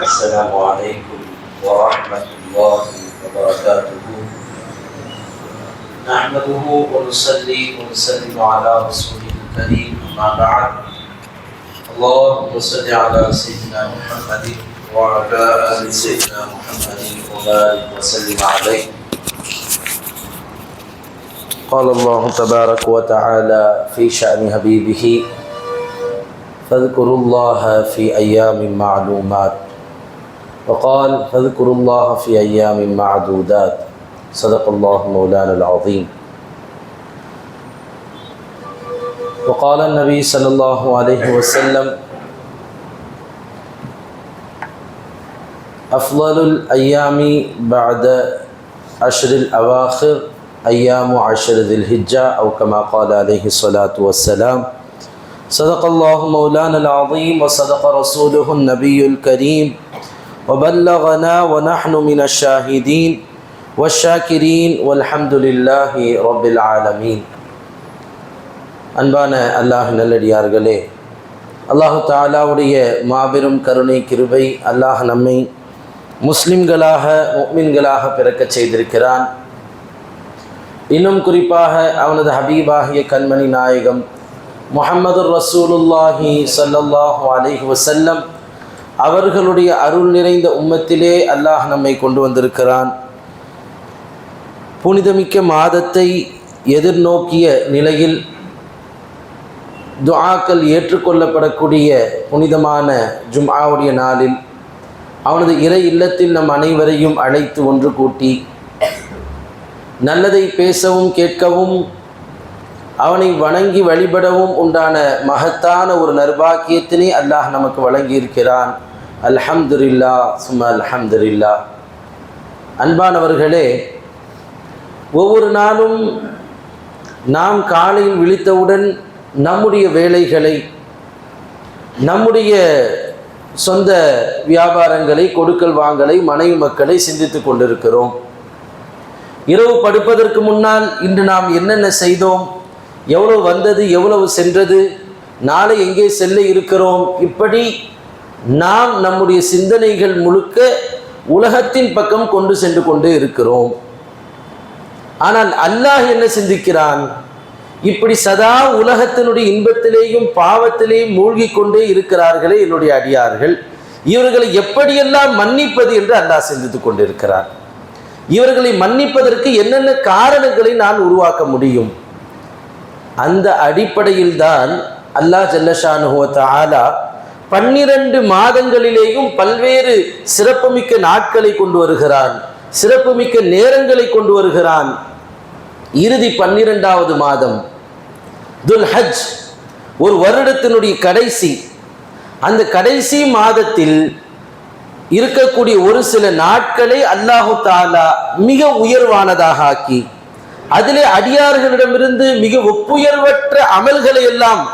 السلام عليكم ورحمة الله وبركاته. نحمده ونصلي ونسلم على رسوله الكريم، أما بعد. اللهم صل على سيدنا محمد وعلى آل سيدنا محمد وبارك وسلم عليه. قال الله تبارك وتعالى في شأن حبيبه: فاذكروا الله في أيام معلومات. وقال: فاذكروا الله في أيام معدودات. صدق الله مولانا العظيم. وقال النبي صلى الله عليه وسلم: أفضل الأيام بعد عشر الأواخر أيام عشر ذي الحجة، أو كما قال عليه الصلاة والسلام. صدق الله مولانا العظيم وصدق رسوله النبي الكريم وبلغنا ونحن من الشاهدين والشاكرين والحمد لله رب العالمين. அன்பான அல்லாஹ் நல்லடியார்களே, அல்லாஹு தஆலாவுடைய மாபெரும் கருணை கிருபை அல்லாஹ் நம்மை முஸ்லிம்களாக முஃமின்களாக பிறக்கச் செய்திருக்கிறான். இன்னும் குறிப்பாக அவனது ஹபீபாகிய கண்மணி நாயகம் முஹம்மது ரசூலுல்லாஹி ஸல்லல்லாஹு அலைஹி வஸல்லம் அவர்களுடைய அருள் நிறைந்த உம்மத்திலே அல்லாஹ் நம்மை கொண்டு வந்திருக்கிறான். புனிதமிக்க மாதத்தை எதிர்நோக்கிய நிலையில் துஆக்கள் ஏற்றுக்கொள்ளப்படக்கூடிய புனிதமான ஜும்ஆவுடைய நாளில் அவனது இறை இல்லத்தில் நம் அனைவரையும் அழைத்து ஒன்று கூட்டி நல்லதை பேசவும் கேட்கவும் அவனை வணங்கி வழிபடவும் உண்டான மகத்தான ஒரு நற்பாக்கியத்தினை அல்லாஹ் நமக்கு வழங்கியிருக்கிறான். அல்ஹம்துலில்லாஹ் சும்ம அல்ஹம்துலில்லாஹ். அன்பானவர்களே, ஒவ்வொரு நாளும் நாம் காலையில் விழித்தவுடன் நம்முடைய வேலைகளை, நம்முடைய சொந்த வியாபாரங்களை, கொடுக்கல் வாங்கலை, மனைவி மக்களை சிந்தித்து கொண்டிருக்கிறோம். இரவு படுப்பதற்கு முன்னால் இன்று நாம் என்னென்ன செய்தோம், எவ்வளவு வந்தது, எவ்வளவு சென்றது, நாளை எங்கே செல்ல இருக்கிறோம், இப்படி நாம் நம்முடைய சிந்தனைகள் முழுக்க உலகத்தின் பக்கம் கொண்டு சென்று கொண்டே இருக்கிறோம். ஆனால் அல்லாஹ் என்ன சிந்திக்கிறான்? இப்படி சதா உலகத்தினுடைய இன்பத்திலேயும் பாவத்திலேயும் மூழ்கி கொண்டே இருக்கிறார்களே என்னுடைய அடியார்கள், இவர்களை எப்படியெல்லாம் மன்னிப்பது என்று அல்லாஹ் சிந்தித்து கொண்டிருக்கிறார். இவர்களை மன்னிப்பதற்கு என்னென்ன காரணங்களை நான் உருவாக்க முடியும்? அந்த அடிப்படையில் தான் அல்லாஹ் ஜல்லஷானுஹு வ தஆலா 12 மாதங்களிலேயும் பல்வேறு சிறப்புமிக்க நாட்களை கொண்டு வருகிறான், சிறப்புமிக்க நேரங்களை கொண்டு வருகிறான். இறுதி 12வது மாதம் துல் ஹஜ், ஒரு வருடத்தினுடைய கடைசி, அந்த கடைசி மாதத்தில் இருக்கக்கூடிய ஒரு சில நாட்களை அல்லாஹு தஆலா மிக உயர்வானதாக ஆக்கி அதிலே அடியார்களிடமிருந்து மிக ஒப்புயர்வற்ற அமல்களை எல்லாம்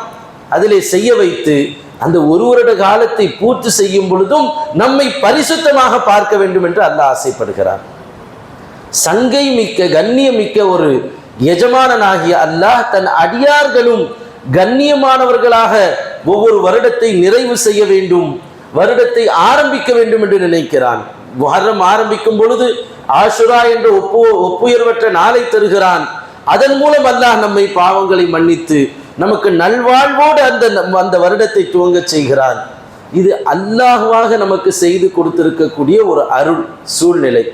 அதிலே செய்ய வைத்து அந்த ஒரு வருட காலத்தை பூர்த்தி செய்யும் பொழுதும் நம்மை பரிசுத்தமாக பார்க்க வேண்டும் என்று அல்லாஹ் ஆசைப்படுகிறார். சங்கை மிக்க கண்ணியமிக்க ஒரு எஜமானனாகிய அல்லாஹ் தன் அடியார்களும் கண்ணியமானவர்களாக ஒவ்வொரு வருடத்தை நிறைவு செய்ய வேண்டும், வருடத்தை ஆரம்பிக்க வேண்டும் என்று நினைக்கிறான். முஹர்ரம் ஆரம்பிக்கும் பொழுது ஆஷுரா என்ற ஒப்புயர்வற்ற நாளை தருகிறான். அதன் மூலம் அல்லாஹ் நம்மை பாவங்களை மன்னித்து நமக்கு நல்வாழ்வோடு அந்த வருடத்தை துவங்க செய்கிறான். இது அல்லாஹ்வாக நமக்கு செய்து கொடுத்திருக்கக்கூடிய ஒரு அருள் சூழ்நிலை.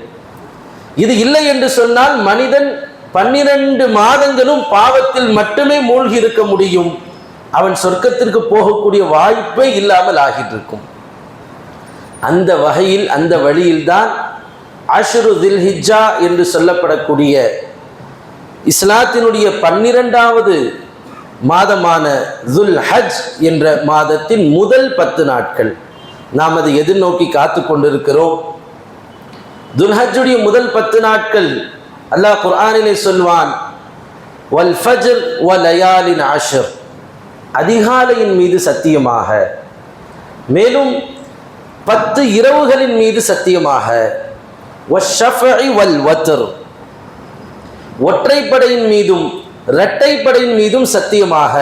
இது இல்லை என்று சொன்னால் மனிதன் 12 மாதங்களும் பாவத்தில் மட்டுமே மூழ்கி இருக்க முடியும். அவன் சொர்க்கத்திற்கு போகக்கூடிய வாய்ப்பே இல்லாமல் ஆகிட்டு இருக்கும். அந்த வகையில், அந்த வழியில்தான் அஷ்ரு தில் ஹிஜ்ஜா என்று சொல்லப்படக்கூடிய இஸ்லாத்தினுடைய 12வது மாதமான துல் ஹஜ் என்ற மாதத்தின் முதல் 10 நாட்கள் நாம் அதை எதிர்நோக்கி காத்து கொண்டிருக்கிறோம். துல் ஹஜ்ஜுடைய முதல் 10 நாட்கள் அல்லாஹ் குர்ஆனிலே சொல்வான், வல் ஃபஜ்ர் வ லயாலின் அஷ்ர், அதிகாலையின் மீது சத்தியமாக, மேலும் 10 இரவுகளின் மீது சத்தியமாக, வஷ்ஷஃபஇ வல் வத்ர், ஒற்றைப்படையின் மீதும் இரட்டைப்படையின் மீதும் சத்தியமாக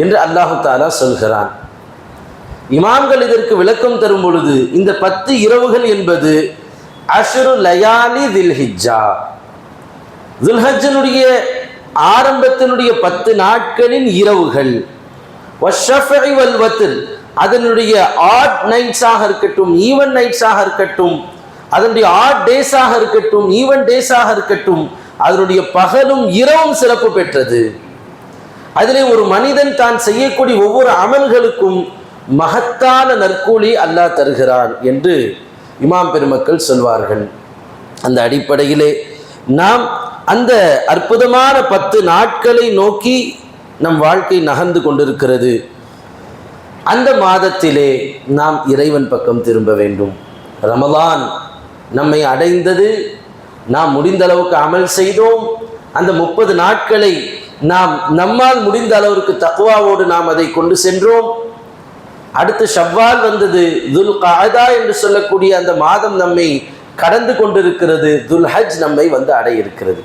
என்று அல்லாஹு தஆலா சொல்கிறான். இமாம்கள் இதற்கு விளக்கம் தரும் பொழுது இந்த 10 இரவுகள் என்பது அஷ்ரு லயாலி தில்ஹிஜ்ஜா, துல்ஹஜ்ஜனுடைய ஆரம்பத்தினுடைய 10 நாட்களின் இரவுகள், வஷ்ஷஃபஇ வல் வத்ர், அதனுடைய ஆட் நைட்ஸாக இருக்கட்டும், ஈவன் நைட்ஸாக இருக்கட்டும், அதனுடைய ஆட் டேஸாக இருக்கட்டும், ஈவன் டேஸாக இருக்கட்டும், அதனுடைய பகலும் இரவும் சிறப்பு பெற்றது. அதிலே ஒரு மனிதன் தான் செய்யக்கூடிய ஒவ்வொரு அமல்களுக்கும் மகத்தான நற்கூலி அல்லாஹ் தருகிறான் என்று இமாம் பெருமக்கள் சொல்வார்கள். அந்த அடிப்படையிலே நாம் அந்த அற்புதமான 10 நாட்களை நோக்கி நம் வாழ்க்கை நகர்ந்து கொண்டிருக்கிறது. அந்த மாதத்திலே நாம் இறைவன் பக்கம் திரும்ப வேண்டும். ரமலான் நம்மை அடைந்தது, நாம் முடிந்த அளவுக்கு அமல் செய்தோம். அந்த 30 நாட்களை நாம் நம்மால் முடிந்த அளவிற்கு தக்வாவோடு நாம் அதை கொண்டு சென்றோம். அடுத்து ஷவ்வால் வந்தது, துல் கஅதா என்று சொல்லக்கூடிய அந்த மாதம் நம்மை கடந்து கொண்டிருக்கிறது, துல் ஹஜ் நம்மை வந்து அடைய இருக்கிறது.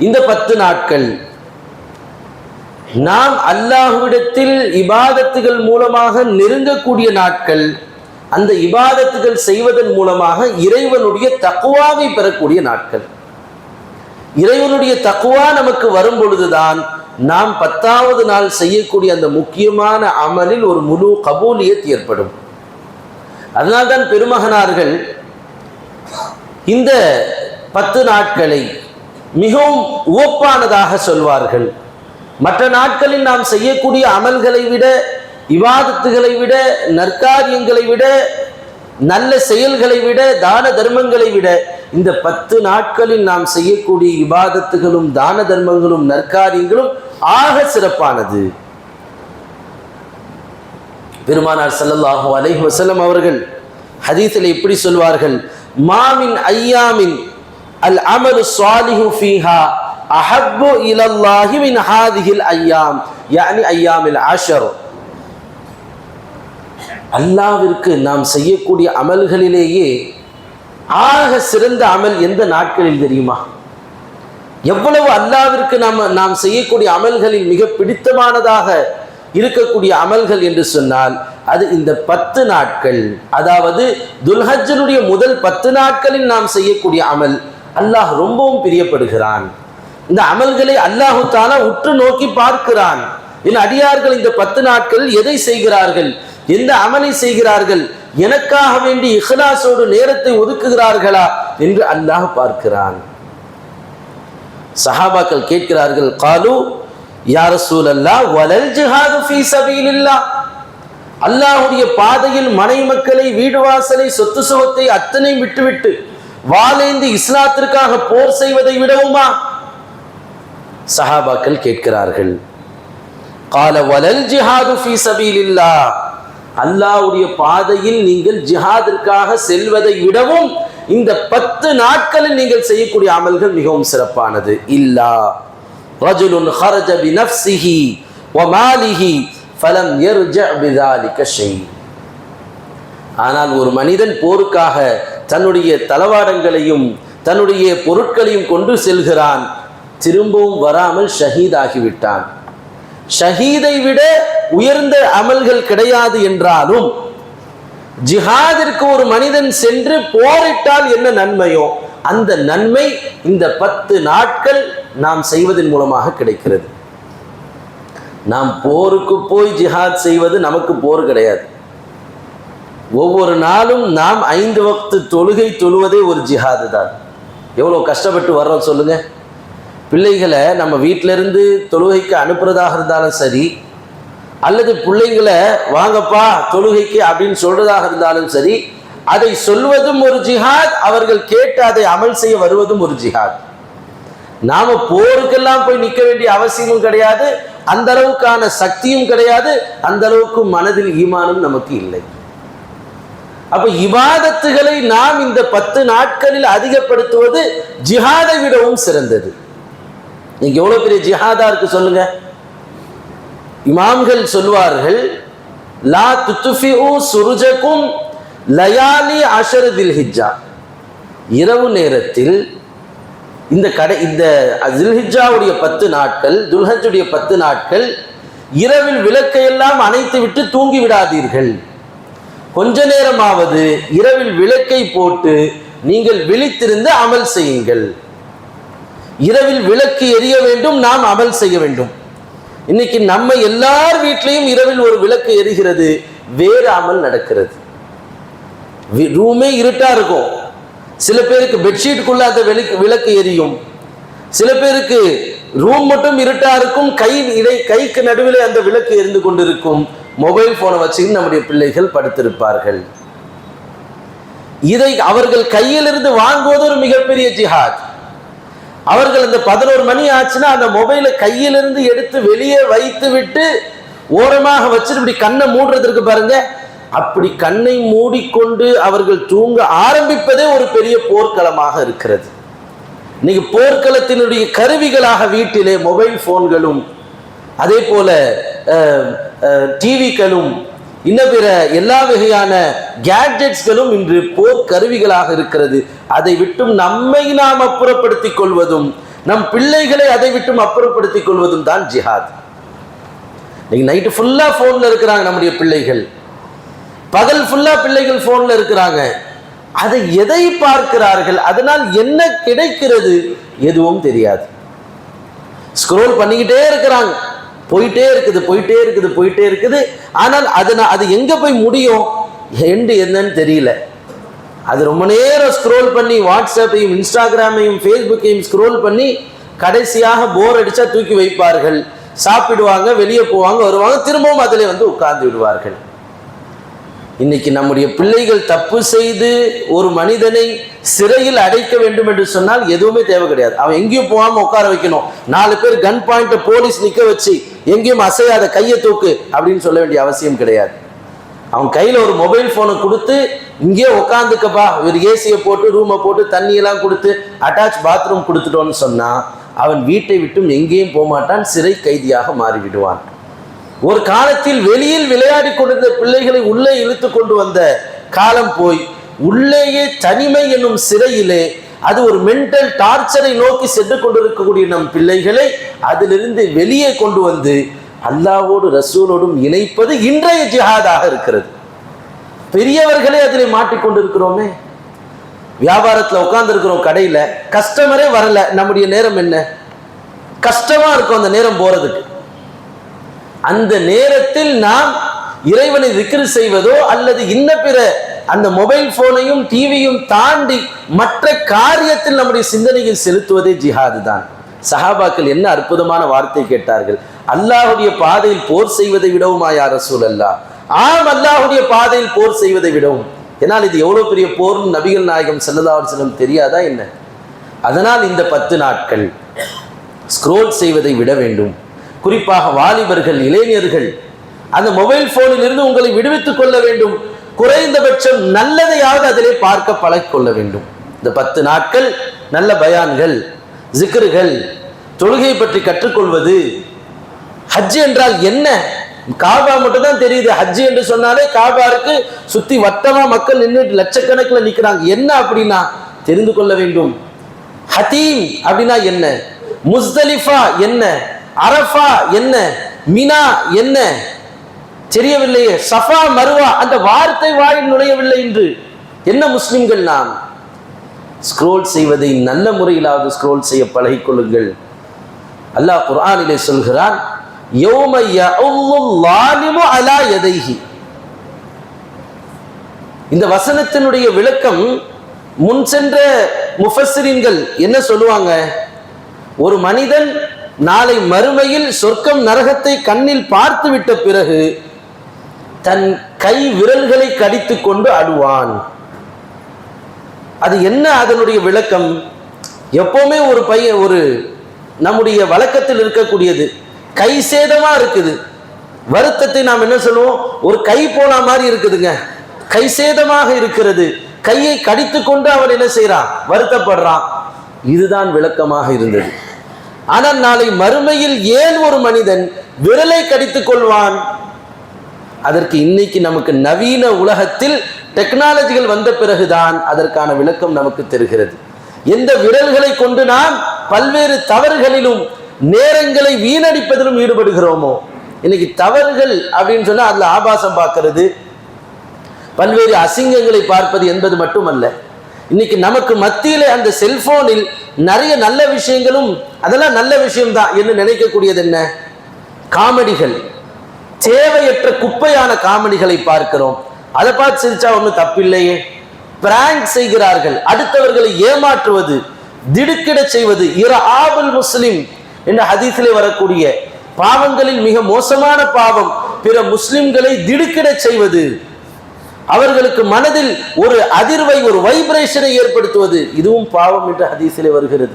இந்த 10 நாட்கள் நாம் அல்லாஹ்விடத்தில் இபாதத்துகள் மூலமாக நெருங்கக்கூடிய நாட்கள். அந்த இபாதத்துகள் செய்வதன் மூலமாக இறைவனுடைய தக்வாவை பெறக்கூடிய நாட்கள். இறைவனுடைய தக்வா நமக்கு வரும் பொழுதுதான் நாம் 10வது நாள் செய்யக்கூடிய அந்த முக்கியமான அமலில் ஒரு முழு கபூலியத் ஏற்படும். அதனால்தான் பெருமகனார்கள் இந்த 10 நாட்களை மிகவும் உவப்பானதாக சொல்வார்கள். மற்ற நாட்களில் நாம் செய்யக்கூடிய அமல்களை விட, இபாதத்துகளை விட, நற்காரியங்களை விட, நல்ல செயல்களை விட, தான தர்மங்களை விட இந்த 10 நாட்களில் நாம் செய்யக்கூடிய இபாதத்துகளும் தான தர்மங்களும் நற்காரியங்களும் ஆக சிறப்பானது. பெருமானார் ஸல்லல்லாஹு அலைஹி வஸல்லம் அவர்கள் ஹதீஸில் இப்படி சொல்வார்கள், மாமின் ஐயாமின் அல் அமலு ஸாலிஹு ஃபீஹா அஹப்பு இலல்லாஹி மின் ஹாதிஹில் ஐயாம், யானி ஐயாமில் அஷர். அல்லாஹ்விற்கு நாம் செய்யக்கூடிய அமல்களிலேயே ஆக சிறந்த அமல் எந்த நாட்களில் தெரியுமா? எவ்வளவு அல்லாஹ்விற்கு நாம் செய்யக்கூடிய அமல்களில் மிக பிடித்தமானதாக இருக்கக்கூடிய அமல்கள் என்று சொன்னால் அது இந்த 10 நாட்கள். அதாவது துல்ஹஜ்ஜனுடைய முதல் 10 நாட்களில் நாம் செய்யக்கூடிய அமல் அல்லாஹ் ரொம்பவும் பிரியப்படுகிறான். இந்த அமல்களை அல்லாஹு தஆலா உற்று நோக்கி பார்க்கிறான். என் அடியார்கள் இந்த 10 நாட்கள் எதை செய்கிறார்கள், எந்த அமலை செய்கிறார்கள், எனக்காக வேண்டி இஹ்லாஸோடு நேரத்தை ஒதுக்குகிறார்களா என்று அல்லாஹ் பார்க்கிறான். சஹாபாக்கள் கேட்கிறார்கள், காலு யா ரசூலல்லாஹ் வலல் ஜிஹாது ஃபீ ஸபீலில்லாஹ், அல்லாஹ்வுடைய பாதையில் மனை மக்களை, வீடு வாசலை, சொத்து சுகத்தை அத்தனை விட்டுவிட்டு வாளேந்தி இஸ்லாத்திற்காக போர் செய்வதை விடவுமா? சஹாபாக்கள் கேட்கிறார்கள். கால வலல் ஜிஹாது ஃபீ ஸபீலில்லாஹ், அல்லாஹ்வுடைய பாதையில் நீங்கள் ஜிஹாதிற்காக செல்வதை விடவும் இந்த 10 நாட்களில் நீங்கள் செய்யக்கூடிய அமல்கள் மிகவும் சிறப்பானது. இல்லா ரஜுலுன் ஹரஜ பினஃப்ஸிஹி வ மாலிஹி ஃபலம் யர்ஜஅ பிதாலிக ஷை. ஆனால் ஒரு மனிதன் போருக்காக தன்னுடைய தளவாடங்களையும் தன்னுடைய பொருட்களையும் கொண்டு செல்கிறான், திரும்பவும் வராமல் ஷஹீத் ஆகிவிட்டான். ஷஹீதை விட உயர்ந்த அமல்கள் கிடையாது என்றாலும் ஜிஹாதிற்கு ஒரு மனிதன் சென்று போரிட்டால் என்ன நன்மையோ அந்த நன்மை இந்த 10 நாட்கள் நாம் செய்வதன் மூலமாக கிடைக்கிறது. நாம் போருக்கு போய் ஜிஹாத் செய்வது நமக்கு போர் கிடையாது. ஒவ்வொரு நாளும் நாம் 5 வக்து தொழுகை தொழுவதே ஒரு ஜிஹாது தான். எவ்வளோ கஷ்டப்பட்டு வர்றோம் சொல்லுங்க. பிள்ளைகளை நம்ம வீட்டிலிருந்து தொழுகைக்கு அனுப்புறதாக இருந்தாலும் சரி, அல்லது பிள்ளைங்களை வாங்கப்பா தொழுகைக்கு அப்படின்னு சொல்றதாக இருந்தாலும் சரி, அதை சொல்வதும் ஒரு ஜிஹாத், அவர்கள் கேட்டு அதை அமல் செய்ய வருவதும் ஒரு ஜிஹாத். நாம போருக்கெல்லாம் போய் நிற்க வேண்டிய அவசியமும் கிடையாது, அந்த அளவுக்கான சக்தியும் கிடையாது, அந்த அளவுக்கு மனதில் ஈமானும் நமக்கு இல்லை. அப்ப இபாதத்துகளை நாம் இந்த 10 நாட்களில் அதிகப்படுத்துவது ஜிஹாதை விடவும் சிறந்தது. நீங்க எவ்வளவு பெரிய ஜிஹாதா இருக்கு சொல்லுங்க. இமாம்கள் சொல்வார்கள், லா துத்ஃபிஉ சுருஜக்கும் லயாலி அஷர் தில் ஹிஜ்ஜா, இரவு நேரத்தில் இந்த தில்ஹிஜ்ஜாவுடைய 10 நாட்கள், துல்ஹஜ்ஜுடைய 10 நாட்கள் இரவில் விளக்கை எல்லாம் அணைத்து விட்டு தூங்கி விடாதீர்கள். கொஞ்ச நேரமாவது இரவில் விளக்கை போட்டு நீங்கள் விழித்திருந்து அமல் செய்யுங்கள். இரவில் விளக்கு எரிய வேண்டும், நாம் அமல் செய்ய வேண்டும். இன்னைக்கு நம்ம எல்லார் வீட்லையும் இரவில் ஒரு விளக்கு எரிகிறது, வேறு அமல் நடக்கிறது. ரூமே இருட்டா இருக்கும். சில பேருக்கு பெட்ஷீட்டுக்குள்ள அந்த விளக்கு எரியும், சில பேருக்கு ரூம் மட்டும் இருட்டா இருக்கும், கைக்கு நடுவில் அந்த விளக்கு எரிந்து கொண்டிருக்கும். மொபைல் போனை வச்சு நம்முடைய பிள்ளைகள் படுத்திருப்பார்கள். இதை அவர்கள் கையிலிருந்து வாங்குவது ஒரு மிகப்பெரிய ஜிஹாத். அவர்கள் அந்த 11 மணி ஆச்சுன்னா அந்த மொபைலை கையிலிருந்து எடுத்து வெளியே வைத்து விட்டு ஓரமாக வச்சுட்டு இப்படி கண்ணை மூடுறதுக்கு பாருங்க, அப்படி கண்ணை மூடிக்கொண்டு அவர்கள் தூங்க ஆரம்பிப்பதே ஒரு பெரிய போர்க்களமாக இருக்கிறது. இன்னைக்கு போர்க்களத்தினுடைய கருவிகளாக வீட்டிலே மொபைல் போன்களும் அதே போல டிவிகளும் இன்ன பிற எல்லா வகையான கேட்ஜெட்ஸ்களும் இன்று போர் கருவிகளாக இருக்கிறது. அதை விட்டும் நம்மை நாம் அப்புறப்படுத்திக் கொள்வதும் நம் பிள்ளைகளை அதை விட்டும் அப்புறப்படுத்திக் கொள்வதும் தான் ஜிஹாத். இன்னைக்கு நைட்டு ஃபுல்லா போன்ல இருக்கிறாங்க நம்முடைய பிள்ளைகள், பகல் ஃபுல்லா பிள்ளைகள் போன்ல இருக்கிறாங்க. அதை எதை பார்க்கிறார்கள், அதனால் என்ன கிடைக்கிறது எதுவும் தெரியாது. ஸ்க்ரோல் பண்ணிக்கிட்டே இருக்கிறாங்க, போயிட்டே இருக்குது. ஆனால் அது எங்க போய் முடியும், எண்டு என்னன்னு தெரியல. அது ரொம்ப நேரம் ஸ்க்ரோல் பண்ணி வாட்ஸ்அப்பையும் இன்ஸ்டாகிராமையும் ஃபேஸ்புக்கையும் ஸ்க்ரோல் பண்ணி கடைசியாக போர் அடிச்சா தூக்கி வைப்பார்கள், சாப்பிடுவாங்க, வெளியே போவாங்க, வருவாங்க, திரும்பவும் அதில் உட்கார்ந்து விடுவார்கள். இன்னைக்கு நம்முடைய பிள்ளைகள் தப்பு செய்து ஒரு மனிதனை சிறையில் அடைக்க வேண்டும் என்று சொன்னால் எதுவுமே தேவை கிடையாது. அவன் எங்கேயும் போகாம உட்கார வைக்கணும். 4 பேர் கன் பாயிண்ட் போலீஸ் நிக்க வச்சு எங்கேயும் அசையாத கையை தூக்கு அப்படின்னு சொல்ல வேண்டிய அவசியம் கிடையாது. அவன் கையில ஒரு மொபைல் போனை கொடுத்து இங்கே உட்காந்துக்கப்பா, ஒரு ஏசியை போட்டு ரூமை போட்டு தண்ணியெல்லாம் கொடுத்து அட்டாச் பாத்ரூம் கொடுத்துட்டோன்னு சொன்னா அவன் வீட்டை விட்டும் எங்கேயும் போக மாட்டான், சிறை கைதியாக மாறிவிடுவான். ஒரு காலத்தில் வெளியில் விளையாடி கொண்டிருந்த பிள்ளைகளை உள்ளே இழுத்து கொண்டு வந்த காலம் போய் உள்ளேயே தனிமை என்னும் சிறையிலே அது ஒரு மென்டல் டார்ச்சரை நோக்கி சென்று கொண்டிருக்கக்கூடிய நம் பிள்ளைகளை அதிலிருந்து வெளியே கொண்டு வந்து அல்லாஹ்வோடு ரசூலோடும் இணைப்பது இன்றைய ஜிஹாதாக இருக்கிறது. பெரியவர்களே அதில் மாட்டிக்கொண்டிருக்கிறோமே. வியாபாரத்தில் உட்கார்ந்து இருக்கிறோம், கடையில கஸ்டமரே வரல, நம்முடைய நேரம் என்ன, கஷ்டமா இருக்கும் அந்த நேரம் போறதுக்கு. அந்த நேரத்தில் நாம் இறைவனை திக்ர் செய்வதோ அல்லது இன்ன பிற அந்த மொபைல் போனையும் டிவியும் தாண்டி மற்ற காரியத்தில் நம்முடைய சிந்தனையில் செலுத்துவதே ஜிஹாது தான். சஹாபாக்கள் என்ன அற்புதமான வார்த்தை கேட்டார்கள், அல்லாஹ்வுடைய பாதையில் போர் செய்வதை விடவுமா யா ரசூலல்லாஹ்? ஆம், அல்லாஹ்வுடைய பாதையில் போர் செய்வதை விடவும். ஏனால் இது எவ்வளவு பெரிய போர்னு நபிகள் நாயகம் ஸல்லல்லாஹு அலைஹி வஸல்லம் தெரியாதா என்ன? அதனால் இந்த 10 நாட்கள் ஸ்க்ரோல் செய்வதை விட வேண்டும். குறிப்பாக வாலிபர்கள், இளைஞர்கள் அந்த மொபைல் போனில் இருந்து உங்களை விடுவித்துக் கொள்ள வேண்டும். குறைந்தபட்சம் நல்லதையாவது அதிலே பார்க்க பழகிக்கொள்ள வேண்டும். இந்த 10 நாட்கள் நல்ல பயான்கள், ஜிக்ருகள், தொழுகை பற்றி கற்றுக்கொள்வது. ஹஜ் என்றால் என்ன? காபா மட்டும் தான் தெரியுது. ஹஜ் என்று சொன்னாலே காபாருக்கு சுத்தி வட்டமா மக்கள் நின்று லட்சக்கணக்கில் நிற்கிறாங்க. என்ன அப்படின்னா தெரிந்து கொள்ள வேண்டும். ஹதீம் அப்படின்னா என்ன, முஸ்தலிஃபா என்ன, அரஃபா என்ன, மினா என்ன தெரியவில்லையே, சஃபா மருவா அந்த வார்த்தை வாயில் நுழையவில்லை. என்று என்ன முஸ்லிம்கள் நாம்? ஸ்க்ரோல் செய்வதை நல்ல முறையிலாவது ஸ்க்ரோல் செய்ய பழகிக்கொள்ளுங்கள். அல்லாஹ் குர்ஆனிலே சொல்கிறான், யௌம யஅுல்லு லாலிமு அலா யதைஹி. இந்த வசனத்தினுடைய விளக்கம் முன் சென்ற முஃபஸ்ஸிரீன்கள் என்ன சொல்லுவாங்க, ஒரு மனிதன் நாளை மறுமையில் சொர்க்கம் நரகத்தை கண்ணில் பார்த்து விட்ட பிறகு தன் கை விரல்களை கடித்து கொண்டு அழுவான். அது என்ன அதனுடைய விளக்கம்? எப்பவுமே ஒரு நம்முடைய வழக்கத்தில் இருக்கக்கூடியது கை சேதமா இருக்குது, வருத்தத்தை நாம் என்ன சொல்லுவோம், ஒரு கை போன மாதிரி இருக்குதுங்க, கை சேதமாக இருக்கிறது, கையை கடித்து கொண்டு அவன் என்ன செய்யறான், வருத்தப்படுறான். இதுதான் விளக்கமாக இருந்தது. ஆனால் நாளை மறுமையில் ஏன் ஒரு மனிதன் விரலை கடித்துக் கொள்வான்? அதற்கு இன்னைக்கு நமக்கு நவீன உலகத்தில் டெக்னாலஜிகள் வந்த பிறகுதான் அதற்கான விளக்கம் நமக்கு தெரிகிறது. எந்த விரல்களை கொண்டு நாம் பல்வேறு தவறுகளிலும் நேரங்களை வீணடிப்பதிலும் ஈடுபடுகிறோமோ, இன்னைக்கு தவறுகள் அப்படின்னு சொன்னா அதுல ஆபாசம் பார்க்கிறது, பல்வேறு அசிங்கங்களை பார்ப்பது என்பது மட்டுமல்ல, இன்னைக்கு நமக்கு மத்தியில அந்த செல்போனில் நிறைய நல்ல விஷயங்களும் அதெல்லாம் நல்ல விஷயம்தான் என்று நினைக்கக்கூடியது என்ன? காமெடிகள், தேவையற்ற குப்பையான காமெடிகளை பார்க்கிறோம். அதை பார்த்து சிரிச்சா ஒன்றும் தப்பில்லையே. பிராங்க் செய்கிறார்கள், அடுத்தவர்களை ஏமாற்றுவது, திடுக்கிட செய்வது, இர்ஆபுல் முஸ்லிம் என்ற ஹதீஸிலே வரக்கூடிய பாவங்களில் மிக மோசமான பாவம் பிற முஸ்லிம்களை திடுக்கிட செய்வது, அவர்களுக்கு மனதில் ஒரு அதிர்வை, ஒரு வைப்ரேஷனை ஏற்படுத்துவது, இதுவும் பாவம் என்று ஹதீஸிலே வருகிறது.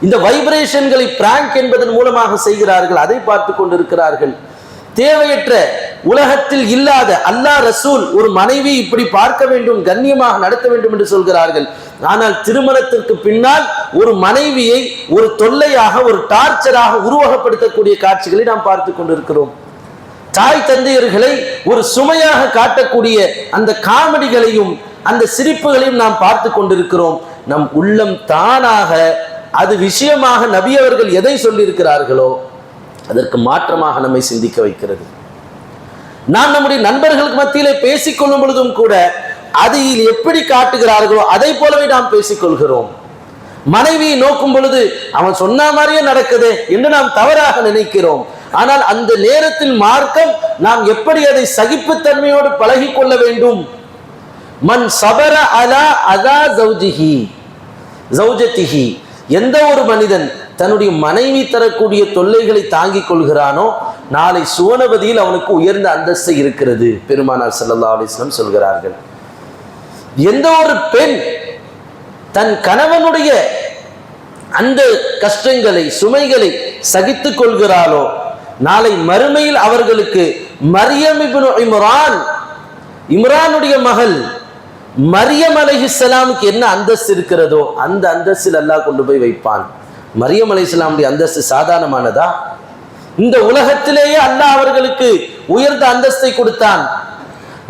இந்த வைப்ரேஷன்களை பிராங்க் என்பதன் மூலமாக செய்கிறார்கள், அதை பார்த்து கொண்டிருக்கிறார்கள். தேவையற்ற உலகத்தில் இல்லாத அல்லாஹ் ரசூல் ஒரு மனைவி இப்படி பார்க்க வேண்டும், கண்ணியமாக நடத்த வேண்டும் என்று சொல்கிறார்கள். ஆனால் திருமணத்திற்கு பின்னால் ஒரு மனைவியை ஒரு தொல்லையாக, ஒரு டார்ச்சராக உருவகப்படுத்தக்கூடிய காட்சிகளை நாம் பார்த்து கொண்டிருக்கிறோம். தாய் தந்தையர்களை ஒரு சுமையாக காட்டக்கூடிய அந்த காமெடிகளையும் அந்த சிரிப்புகளையும் நாம் பார்த்து கொண்டிருக்கிறோம். நம் உள்ளம் தானாக அது விஷயமாக நபி அவர்கள் எதை சொல்லியிருக்கிறார்களோ அதற்கு மாற்றமாக நம்மை சிந்திக்க வைக்கிறது. நாம் நம்முடைய நண்பர்களுக்கு மத்தியிலே பேசிக்கொள்ளும் பொழுதும் கூட அதில் எப்படி காட்டுகிறார்களோ அதை போலவே நாம் பேசிக்கொள்கிறோம். மனைவியை நோக்கும் பொழுது அவன் சொன்ன மாதிரியே நடக்குது என்று நாம் தவறாக நினைக்கிறோம். ஆனால் அந்த நேரத்தில் மார்க்கம் நாம் எப்படி அதை சகிப்புத்தன்மையோடு பழகி கொள்ள வேண்டும். மன் சபர அலா அதா ஜௌஜதிஹி, எந்த ஒரு மனிதன் தன்னுடைய மனைவி தரக்கூடிய தொல்லைகளை தாங்கிக் கொள்கிறானோ நாளை சுவனபதியில் அவனுக்கு உயர்ந்த அந்தஸ்து இருக்கிறது. பெருமானார் ஸல்லல்லாஹு அலைஹி வஸல்லம் சொல்கிறார்கள். எந்த ஒரு பெண் தன் கணவனுடைய அந்த கஷ்டங்களை, சுமைகளை சகித்துக் கொள்கிறாளோ நாளை மறுமையில் அவர்களுக்கு மரியம் இப்னு இம்ரானுடைய மகள் மரியம் அலைஹிஸ்ஸலாமுக்கு என்ன அந்தஸ்து இருக்கிறதோ அந்த அந்தஸ்தில் அல்லாஹ் கொண்டு போய் வைப்பான். மரியம் அலைஹிஸ்ஸலாமுடைய அந்தஸ்து சாதாரணமானதா? இந்த உலகத்திலேயே அல்லாஹ் அவர்களுக்கு உயர்ந்த அந்தஸ்தை கொடுத்தான்.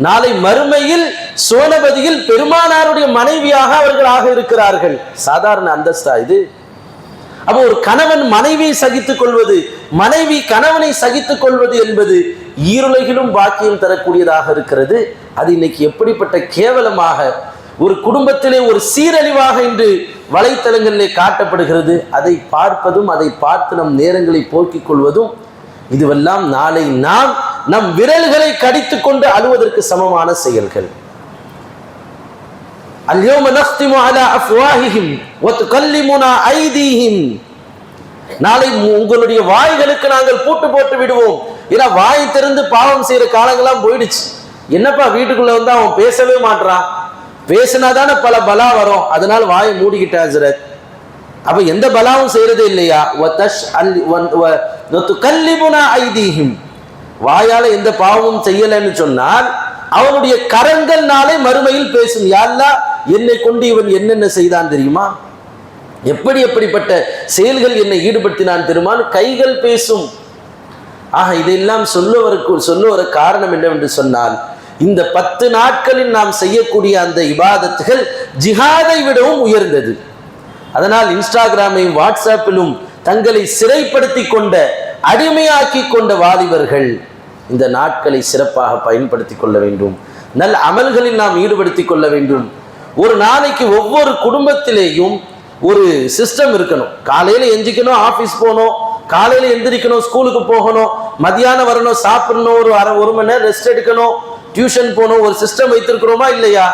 நாளை மறுமையில் சோனபதியில் பெருமானாருடைய மனைவியாக அவர்கள் ஆக இருக்கிறார்கள். சாதாரண அந்தஸ்தா இது? அப்போ ஒரு கணவன் மனைவியை சகித்துக் கொள்வது, மனைவி கணவனை சகித்துக் கொள்வது என்பது ஈருலகிலும் பாக்கியம் தரக்கூடியதாக இருக்கிறது. அது இன்னைக்கு எப்படிப்பட்ட கேவலமாக ஒரு குடும்பத்திலே ஒரு சீரழிவாக இன்று வலைத்தளங்களிலே காட்டப்படுகிறது. அதை பார்ப்பதும் அதை பார்த்து நம் நேரங்களை போக்கிக் கொள்வதும் இதுவெல்லாம் நாளை நாம் நம் விரல்களை கடித்துக் கொண்டு அழுவதற்கு சமமான செயல்கள். அல்யௌம நக்திமு அலா அஃப்வாஹிஹிம் வ துகல்லிமுனா ஐதீஹிம், நாளை உங்களுடைய வாய்களுக்கு நாங்கள் பூட்டு போட்டு விடுவோம். ஏன்னா வாய் திறந்து பாவம் செய்யற காலங்கள்லாம் போயிடுச்சு. என்னப்பா வீட்டுக்குள்ள வந்து அவன் பேசவே மாட்டான், பேசினாதானே பல பலா வரும், அதனால வாயை மூடிக்கிட்டா ஹஜ்ரத். அப்ப எந்த பலாவும் செய்யறதே இல்லையா? வாயால எந்த பாவமும் செய்யலன்னு சொன்னால் அவனுடைய கரங்கள் நாளை மறுமையில் பேசும். யா அல்லாஹ், என்னை கொண்டு இவன் என்னென்ன செய்தான் தெரியுமா, எப்படி எப்படிப்பட்ட செயல்கள் என்னை ஈடுபடுத்தினான் தெரியுமான்னு கைகள் பேசும். ஆக இதெல்லாம் சொல்ல வர காரணம் என்னவென்று சொன்னால், இந்த 10 நாட்களில் நாம் செய்யக்கூடிய அந்த இபாதத்துகள் ஜிஹாதை விடவும் உயர்ந்தது. அதனால் இன்ஸ்டாகிராமையும் வாட்ஸ்அப்பிலும் தங்களை சிறைப்படுத்தி கொண்ட, அடிமையாக்கி கொண்ட வாலிபர்கள் இந்த நாட்களை சிறப்பாக பயன்படுத்தி கொள்ள வேண்டும். நல்ல அமல்களில் நாம் ஈடுபடுத்தி கொள்ள வேண்டும். ஒரு நாளைக்கு ஒவ்வொரு குடும்பத்திலேயும் ஒரு சிஸ்டம் இருக்கணும். காலையில எந்திரிக்கணும், ஆபீஸ் போகணும், காலையில எந்திரிக்கணும், ஸ்கூலுக்கு போகணும், மதியானம் வரணும், சாப்பிடணும், ஒரு மணி நேரம் ரெஸ்ட் எடுக்கணும், டியூஷன் போகணும், ஒரு சிஸ்டம் வைத்திருக்கிறோமா இல்லையா?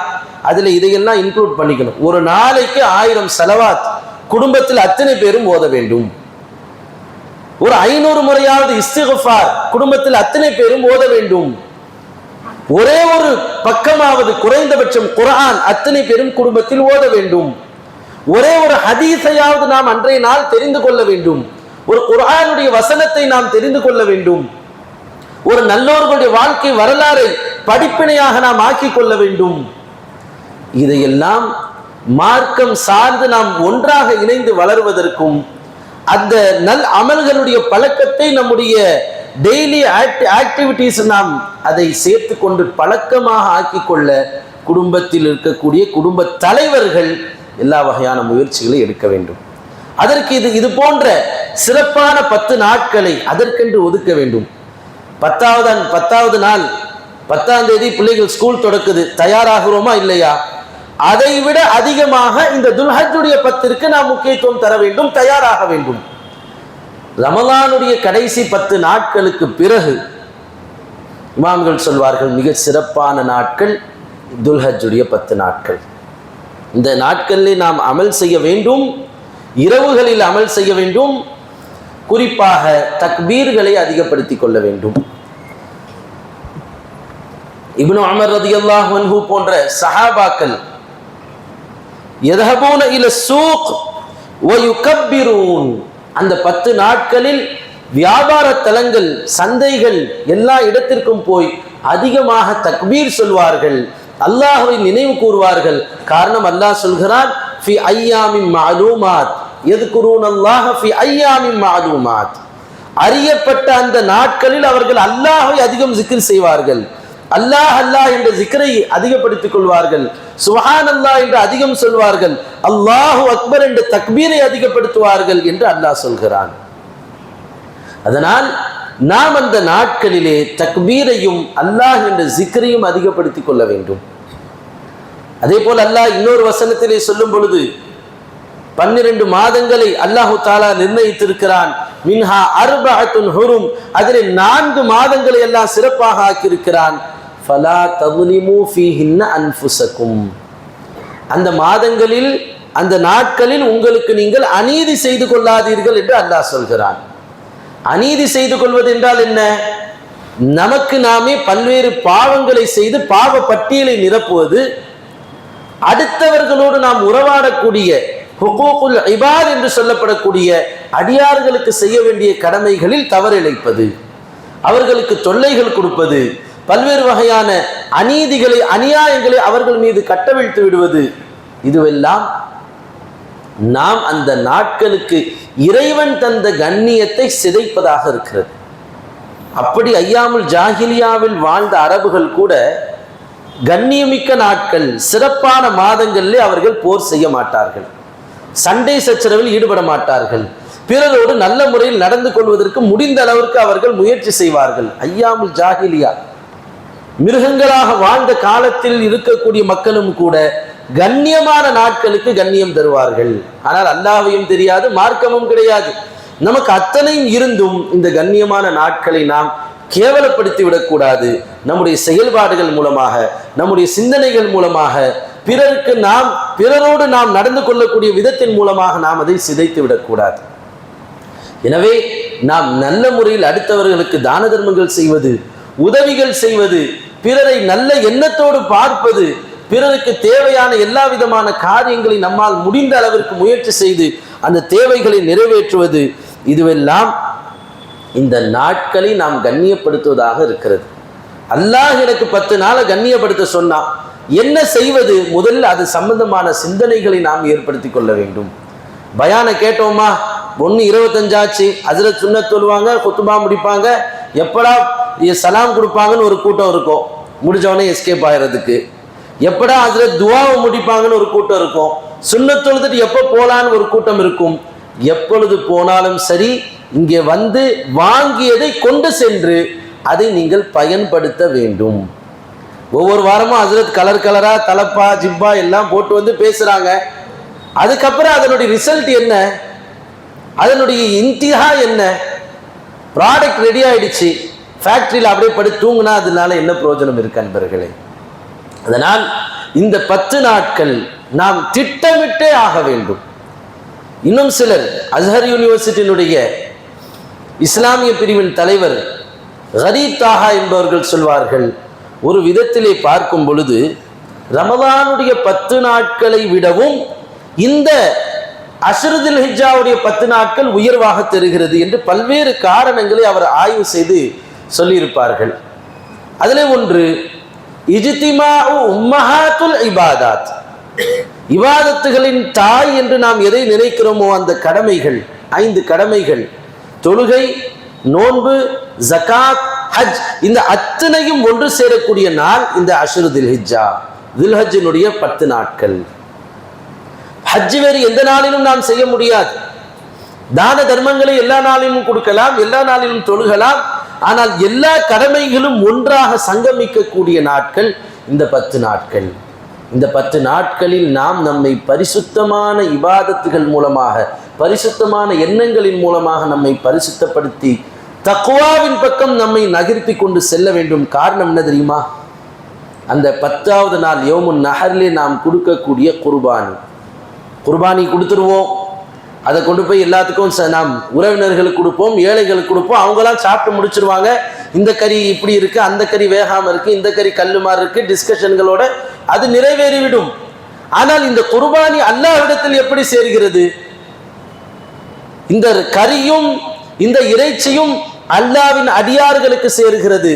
அதுல இதையெல்லாம் இன்க்ளூட் பண்ணிக்கணும். ஒரு நாளைக்கு 1000 சலவாத் குடும்பத்தில் அத்தனை பேரும் ஓத வேண்டும். ஒரு 500 முறையாவது இஸ்திக்ஃபார் குடும்பத்தில் அத்தனை பேரும் ஓத வேண்டும். ஒரே ஒரு பக்கமாவது குறைந்தபட்சம் குர்ஆன் அத்தனை பேரும் குடும்பத்தில் ஓத வேண்டும். ஒரே ஒரு ஹதீஸையாவது நாம் அன்றைய நாள் தெரிந்து கொள்ள வேண்டும். ஒரு குர்ஆனுடைய வசனத்தை நாம் தெரிந்து கொள்ள வேண்டும். ஒரு நல்லோர்களுடைய வாழ்க்கை வரலாறை படிப்பினையாக நாம் ஆக்கிக் கொள்ள வேண்டும். இதையெல்லாம் மார்க்கம் சார்ந்து நாம் ஒன்றாக இணைந்து வளர்வதற்கும் அந்த நல் அமல்களுடைய பழக்கத்தை நம்முடைய டெய்லி ஆக்டிவிட்டீஸ் நாம் அதை சேர்த்து கொண்டு பழக்கமாக ஆக்கிக்கொள்ள குடும்பத்தில் இருக்கக்கூடிய குடும்ப தலைவர்கள் எல்லா வகையான முயற்சிகளை எடுக்க வேண்டும். அதற்கு இது போன்ற சிறப்பான 10 நாட்களை அதற்கென்று ஒதுக்க வேண்டும். 10வது நாள் 10ஆம் தேதி பிள்ளைகள் ஸ்கூல் தொடக்குது, தயாராகிறோமா இல்லையா? அதை விட அதிகமாக இந்த துல்ஹஜ்ஜுடைய 10ற்கு நாம் முக்கியத்துவம் தர வேண்டும், தயாராக வேண்டும். ரமலானுடைய கடைசி 10 நாட்களுக்கு பிறகு இமாம்கள் சொல்வார்கள் மிக சிறப்பான நாட்கள் துல்ஹஜ்ஜுடைய 10 நாட்கள். இந்த நாட்களில் நாம் அமல் செய்ய வேண்டும், இரவுகளில் அமல் செய்ய வேண்டும், குறிப்பாக தக்பீர்களை அதிகப்படுத்திக் கொள்ள வேண்டும். இப்னு உமர் ரலியல்லாஹு அன்ஹு போன்ற சஹாபாக்கள் யதஹபூன இல ஸூக் வ யுகப்பிரூன், அந்த 10 நாட்களில் வியாபார தலங்கள், சந்தைகள் எல்லா இடத்திற்கும் போய் அதிகமாக தக்பீர் சொல்வார்கள், அல்லாஹ்வை நினைவு கூறுவார்கள். காரணம், அல்லாஹ் சொல்கிறான் ஃபி ஐயாமின் மஅலூமாத் யذ்குரூனல்லாஹ ஃபி ஐயாமின் மஅலூமாத், அறியப்பட்ட அந்த நாட்களில் அவர்கள் அல்லாஹ்வை அதிகம் zikr செய்வார்கள். அல்லாஹ் அல்லாஹ் என்ற zikரை அதிகப்படுத்திக் கொள்வார்கள், சுப்ஹானல்லாஹ் என்று அதிகம் சொல்வார்கள், அல்லாஹு அக்பர் என்ற தக்பீரை அதிகப்படுத்துவார்கள் என்று அல்லாஹ் சொல்கிறான். அதனால் நாம் அந்த நாட்களிலே தக்பீரையும் அல்லாஹ் என்ற zikரையும் அதிகப்படுத்திக் கொள்ள வேண்டும். அதே போல் அல்லாஹ் இன்னொரு வசனத்திலே சொல்லும் பொழுது 12 மாதங்களை அல்லாஹு தாலா நிர்ணயித்திருக்கிறான். மின்ஹா அர்பஅத்துன் ஹுரும், அதிலே 4 மாதங்களை எல்லாம் சிறப்பாக ஆக்கியிருக்கிறான். ஃபலா தظلموا فيهن انفسكم, அந்த மாதங்களில் அந்த நாட்களில் உங்களுக்கு நீங்கள் அநீதி செய்து கொள்ளாதீர்கள் என்று அல்லாஹ் சொல்கிறான். அநீதி செய்து கொள்வது என்றால் என்ன? நமக்கு நாமே பல்வேறு பாவங்களை செய்து பாவ பட்டியலை நிரப்புவது, அடுத்தவர்களோடு நாம் உறவாடக்கூடிய ஹுகூகுல் இபாத் என்று சொல்லப்படக்கூடிய அடியார்களுக்கு செய்ய வேண்டிய கடமைகளில் தவறிழைப்பது, அவர்களுக்கு தொல்லைகள் கொடுப்பது, பல்வேறு வகையான அநீதிகளை அநியாயங்களை அவர்கள் மீது கட்டவிழ்த்து விடுவது, இதுவெல்லாம் நாம் அந்த நாட்களுக்கு இறைவன் தந்த கண்ணியத்தை சிதைப்பதாக இருக்கிறது. அப்படி ஐயாமுல் ஜாஹிலியாவில் வாழ்ந்த அரபுகள் கூட கண்ணியமிக்க நாட்கள், சிறப்பான மாதங்களிலே அவர்கள் போர் செய்ய மாட்டார்கள், சண்டை சச்சரவில் ஈடுபட மாட்டார்கள், பிறரோடு நல்ல முறையில் நடந்து கொள்வதற்கு முடிந்த அளவிற்கு அவர்கள் முயற்சி செய்வார்கள். ஐயாமுல் ஜாஹிலியா, மிருகங்களாக வாழ்ந்த காலத்தில் இருக்கக்கூடிய மக்களும் கூட கண்ணியமான நாட்களுக்கு கண்ணியம் தருவார்கள். ஆனால் அல்லாஹ்வையும் தெரியாது, மார்க்கமும் கிடையாது. நமக்கு அத்தனையும் இருந்தும் இந்த கண்ணியமான நாட்களை நாம் கேவலப்படுத்தி விடக்கூடாது. நம்முடைய செயல்பாடுகள் மூலமாக, நம்முடைய சிந்தனைகள் மூலமாக, பிறரோடு நாம் நடந்து கொள்ளக்கூடிய விதத்தின் மூலமாக நாம் அதை சிதைத்து விடக்கூடாது. எனவே நாம் நல்ல முறையில் அடுத்தவர்களுக்கு தான தர்மங்கள் செய்வது, உதவிகள் செய்வது, பிறரை நல்ல எண்ணத்தோடு பார்ப்பது, பிறருக்கு தேவையான எல்லா விதமான காரியங்களை நம்மால் முடிந்த அளவிற்கு முயற்சி செய்து அந்த தேவைகளை நிறைவேற்றுவது, இதுவெல்லாம் இந்த நாட்களை நாம் கண்ணியப்படுத்துவதாக இருக்கிறது. அல்லாஹ் எனக்கு 10 நாளை கண்ணியப்படுத்த சொன்னா என்ன செய்வது? முதலில் அது சம்பந்தமான சிந்தனைகளை நாம் ஏற்படுத்தி கொள்ள வேண்டும். பயானை கேட்டோமா, 1:25 ஆச்சு, ஹஜ்ரத் சுன்னத் சொல்லுவாங்க, குத்துபா முடிப்பாங்க, எப்படா சலாம் கொடுப்பாங்கன்னு ஒரு கூட்டம் இருக்கும், முடிஞ்சவனே எஸ்கேப் ஆகிறதுக்கு. எப்படா ஹஜ்ரத் துவாவை முடிப்பாங்கன்னு ஒரு கூட்டம் இருக்கும், சுன்னத் தொழுதுட்டு எப்போ போலான்னு ஒரு கூட்டம் இருக்கும். எப்பொழுது போனாலும் சரி, இங்கே வந்து வாங்கியதை கொண்டு சென்று அதை நீங்கள் பயன்படுத்த வேண்டும். ஒவ்வொரு வாரமும் ஹஜ்ரத் கலர் கலரா தலப்பா ஜிப்பா எல்லாம் போட்டு வந்து பேசுறாங்க. அதுக்கப்புறம் அதனுடைய ரிசல்ட் என்ன, அதனுடைய இன்திஹா என்ன? ப்ராடக்ட் ரெடி ஆயிடுச்சு, ஃபேக்டரியில் அப்படியே படி தூங்குனா அதனால என்ன பிரயோஜனம் இருக்கு அன்பர்களே? அதனால் இந்த 10 நாட்கள் நாம் திட்டமிட்டே ஆக வேண்டும். இன்னும் சிலர், அஸ்ஹர் யூனிவர்சிட்டியினுடைய இஸ்லாமிய பிரிவின் தலைவர் கரீப் தாஹா என்பவர்கள் சொல்வார்கள், ஒரு விதத்திலே பார்க்கும் பொழுது ரமலானுடைய 10 நாட்களை விடவும் இந்த அஷ்ருதுல் ஹிஜ்ஜாவுடைய 10 நாட்கள் உயர்வாக தெரிகிறது என்று பல்வேறு காரணங்களை அவர் ஆய்வு செய்து சொல்லியிருப்பார்கள். அதிலே ஒன்று இஜ்திமாஉ உம்மஹாத்துல் இபாதாத், இபாதத்துகளின் தாய் என்று நாம் எதை நினைக்கிறோமோ அந்த கடமைகள், 5 கடமைகள், தொழுகை, நோன்பு, ஜகாத், ஹஜ், இந்த அத்தனையும் ஒன்று சேரக்கூடிய நாள் இந்த அஷ்ருதுல் ஹிஜ்ஜா, துல்ஹஜ்ஜினுடைய 10 நாட்கள். ஹஜ் வேறு எந்த நாளிலும் நாம் செய்ய முடியாது. தான தர்மங்களை எல்லா நாளிலும் கொடுக்கலாம், எல்லா நாளிலும் தொழுகலாம். ஆனால் எல்லா கடமைகளும் ஒன்றாக சங்கமிக்கக்கூடிய நாட்கள் இந்த 10 நாட்கள். இந்த 10 நாட்களில் நாம் நம்மை பரிசுத்தமான இபாதத்துகள் மூலமாக, பரிசுத்தமான எண்ணங்களின் மூலமாக நம்மை பரிசுத்தப்படுத்தி தக்வாவின் பக்கம் நம்மை நகர்த்தி கொண்டு செல்ல வேண்டும். காரணம் என்ன தெரியுமா? அந்த 10வது நாள் யௌமுன் நஹர்லே நாம் கொடுக்கக்கூடிய குர்பானி கொடுத்துருவோம். அதை கொண்டு போய் எல்லாத்துக்கும் நாம் உறவினர்களுக்கு கொடுப்போம், ஏழைகளுக்கு கொடுப்போம். அவங்களாம் சாப்பிட்டு முடிச்சிருவாங்க. இந்த கறி இப்படி இருக்கு, அந்த கறி வேகாம இருக்கு, இந்த கறி கல்லுமாறு இருக்கு, டிஸ்கஷன்களோட அது நிறைவேறிவிடும். ஆனால் இந்த குர்பானி அல்லாஹ்விடத்தில் எப்படி சேர்கிறது? இந்த கறியும் இந்த இறைச்சியும் அல்லாஹ்வின் அடியார்களுக்கு சேர்கிறது.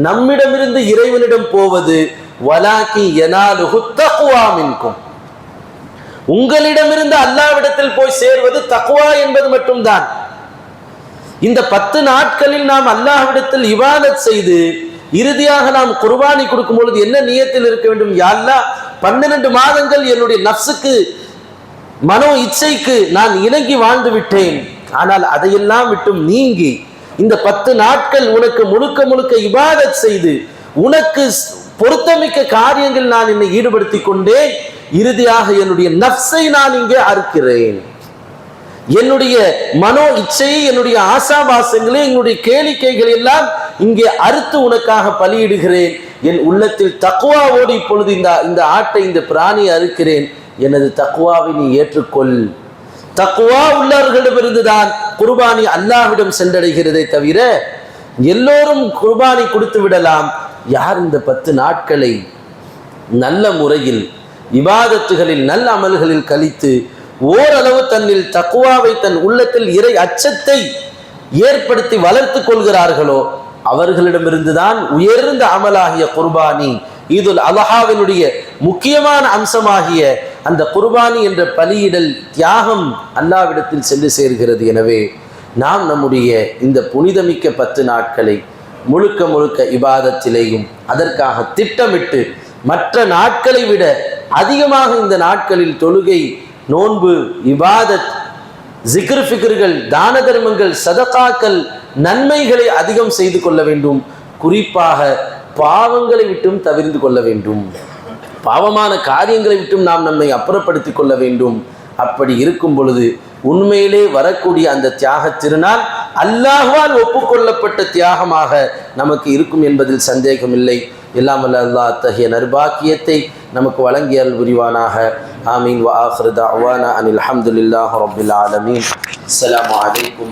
நம்மிடமிருந்து இறைவனிடம் போவது வலாக்கி யனாலுஹு தக்வா மின்கும், உங்களிடமிருந்து அல்லாஹ்விடத்தில் போய் சேர்வது தக்வா என்பது மட்டும்தான். இந்த 10 நாட்களில் நாம் அல்லாஹ்விடத்தில் இபாதத் செய்து இறுதியாக நாம் குர்பானி கொடுக்கும் பொழுது என்ன நியத்தில் இருக்க வேண்டும்? யா அல்லாஹ், 12 மாதங்கள் என்னுடைய நஃப்ஸுக்கு, மனோ இச்சைக்கு நான் இணங்கி வாழ்ந்து விட்டேன். ஆனால் அதையெல்லாம் விட்டும் நீங்கி இந்த 10 நாட்கள் உனக்கு முழுக்க முழுக்க இபாதத் செய்து உனக்கு பொருத்தமிக்க காரியங்கள் நான் என்னை ஈடுபடுத்தி கொண்டேன். இறுதியாக என்னுடைய நஃப்ஸை நான் இங்கே அறுக்கிறேன். என்னுடைய மனோ இச்சையை, என்னுடைய ஆசாபாசங்களை, என்னுடைய கேளிக்கைகள் எல்லாம் இங்கே அறுத்து உனக்காக பலியிடுகிறேன். என் உள்ளத்தில் தக்வாவோடு இப்பொழுது இந்த ஆட்டை, இந்த பிராணியை அறுக்கிறேன். எனது தக்வாவை நீ ஏற்றுக்கொள். தக்வா உள்ளவர்களிடமிருந்து தான் குர்பானி அல்லாஹ்விடம் சென்றடைகிறதே தவிர எல்லோரும் குர்பானி கொடுத்து விடலாம். யார் இந்த 10 நாட்களை நல்ல முறையில் இபாதத்துகளில், நல்ல அமல்களில் கழித்து ஓரளவு தன்னில் தக்வாவை, தன் உள்ளத்தில் இறை அச்சத்தை ஏற்படுத்தி வளர்த்து கொள்கிறார்களோ அவர்களிடமிருந்துதான் உயர்ந்த அமலாகிய குர்பானி, ஈதுல் அல்ஹாவினுடைய முக்கியமான அம்சமாகிய அந்த குர்பானி என்ற பலியிடல், தியாகம் அல்லாஹ்விடத்தில் சென்று சேர்கிறது. எனவே நாம் நம்முடைய இந்த புனிதமிக்க 10 நாட்களை முழுக்க முழுக்க இபாதத்திலேயும் அதற்காக திட்டமிட்டு மற்ற நாட்களை விட அதிகமாக இந்த நாட்களில் தொழுகை, நோன்பு, இபாதத், ஜிக்ர் ஃபிக்ர்கள், தான தர்மங்கள், சதகாக்கள், நன்மைகளை அதிகம் செய்து கொள்ள வேண்டும். குறிப்பாக பாவங்களை விட்டும் தவிர்த்து கொள்ள வேண்டும். பாவமான காரியங்களை விட்டும் நாம் நம்மை அப்புறப்படுத்திக் கொள்ள வேண்டும். அப்படி இருக்கும் பொழுது உண்மையிலே வரக்கூடிய அந்த தியாக திருநாள் அல்லாஹ்வால் ஒப்புக்கொள்ளப்பட்ட தியாகமாக நமக்கு இருக்கும் என்பதில் சந்தேகமில்லை. எல்லாம் வல்ல அல்லாஹ் அத்தகைய நற்பாக்கியத்தை நமக்கு வழங்கி அருள் புரிவானாக. ஆமீன். வ ஆகிரு தஅவானா அனில் ஹம்துலில்லாஹி ரப்பில் ஆலமீன். அஸ்ஸலாமு அலைக்கும்.